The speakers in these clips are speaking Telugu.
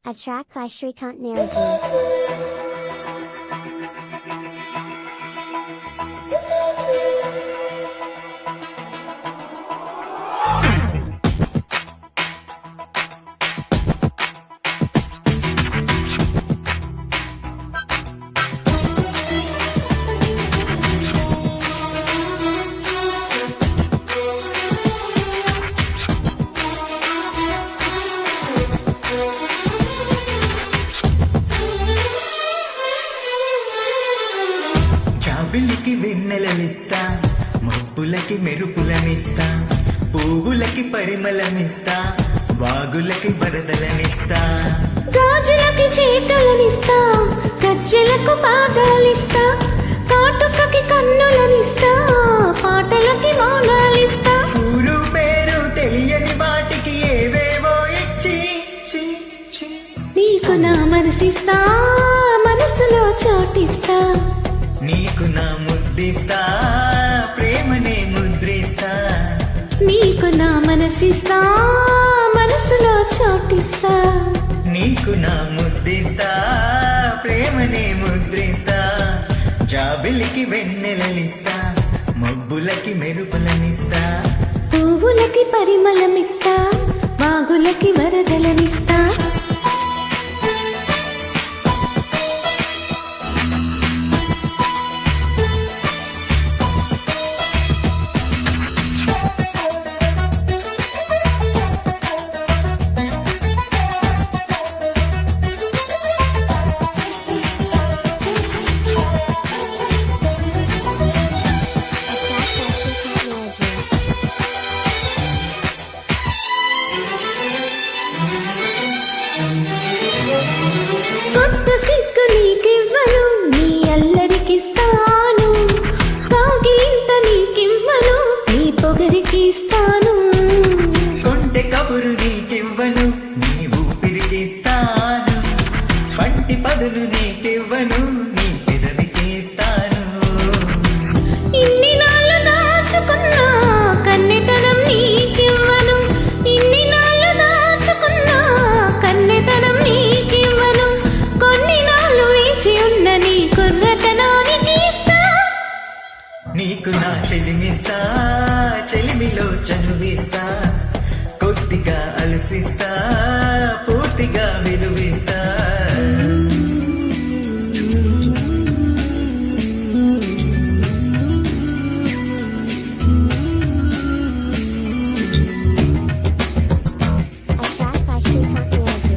A track by Shrikant Naraji. చాబిలికి వెన్నెలనిస్తా, మబ్బులకి మెరుపులనిస్తా, పువ్వులకి పరిమళమిస్తా, వాగులకి వరదలనిస్తా, గాజులకి చేతులనిస్తా, గజ్జెలకు పాదాలిస్తా, కాటుకకి కన్నులనిస్తా, పాటలకి మౌనాలిస్తా. ఊరు పేరు తెలియని వాటికి ఏవేవో ఇచ్చి నీకు నా మనసిస్తా, మనసులో చోటిస్తా, నీకు నా ముద్దిస్తా, ప్రేమనే ముద్రిస్తా. నీకు నా మనసిస్తా, మనసులో చోటిస్తా, నీకు నా ముద్దిస్తా, ప్రేమనే ముద్రిస్తా. జాబిలికి వెన్నెలలిస్తా, మబ్బులకి మెరుపులనిస్తా, పువ్వులకి పరిమళమిస్తా, వాగులకి వరదలనిస్తా. కొత్త సిగ్గు నీకివ్వను, నీ అల్లరికిస్తాను, కౌగిలింత నీకివ్వను, నీ పొగరికిస్తాను. కొంటె కబురు నీకివ్వను, నీ ఊపిరికిస్తాను, పంటి పదులు నీకివ్వను, నీ పెదవికిస్తాను. ఇన్ని నాళ్ళు దాచుకున్నా కన్నెతనం నీకివ్వను, ఇన్ని నాళ్ళు దాచుకున్నా కన్నెతనం నీకివ్వను, కొన్ని నాళ్ళు వేచి ఉన్న నీ కుర్రతనానికి ఇస్తా. నీకు నా చెలిమిస్తా, చెలిమిలో చనువిస్తా, కొద్దిగా అలసిస్తా, పూర్తిగా విలువిస్తా. A track by Shrikant Naraji.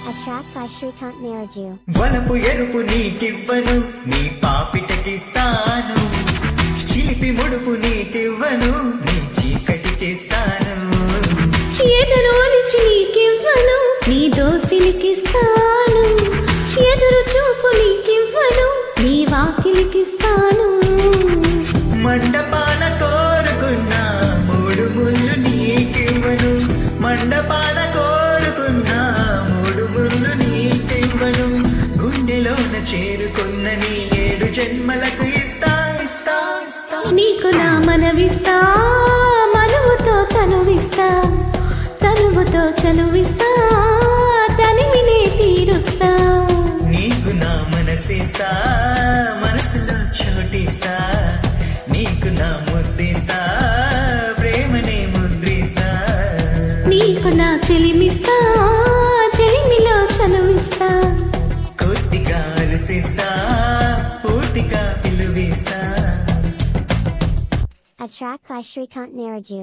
A track by Shrikant Naraji. వలపు ఎరుపు నీకివ్వను, నీ పాపిటకిస్తాను, చిలిపి ముడుపు నీకివ్వను, నీ చీకటికిస్తాను. ఎదురు ఒలిచి నీకివ్వను, నీ దోసిలికిస్తాను, ఎదురు చూపు నీకివ్వను, నీ వాకిలికిస్తాను. మండపాన కోరుకున్న మూడు ముళ్ళు నీకివ్వను, మండపాన కోరుకున్న మూడు ముళ్ళు నీకివ్వను, గుండెలోన చేరుకున్న నీ 7 జన్మలకు ఇస్తా ఇస్తా ఇస్తా. నీకు నా మనవిస్తా, మనువుతో తనువిస్తా, తనువుతో చనువిస్తా, తనివినే తీరుస్తా. నీకు నా మనసిస్తా, మనసులో చోటిస్తా, నీకు నా ముద్దిస్తా, ప్రేమనే ముద్రిస్తా. నీకు నా చెలిమిస్తా, చెలిమిలో చనువిస్తా, కొద్దిగా అలసిస్తా, పూర్తిగా విలువిస్తా. A track by Shrikant Naraji.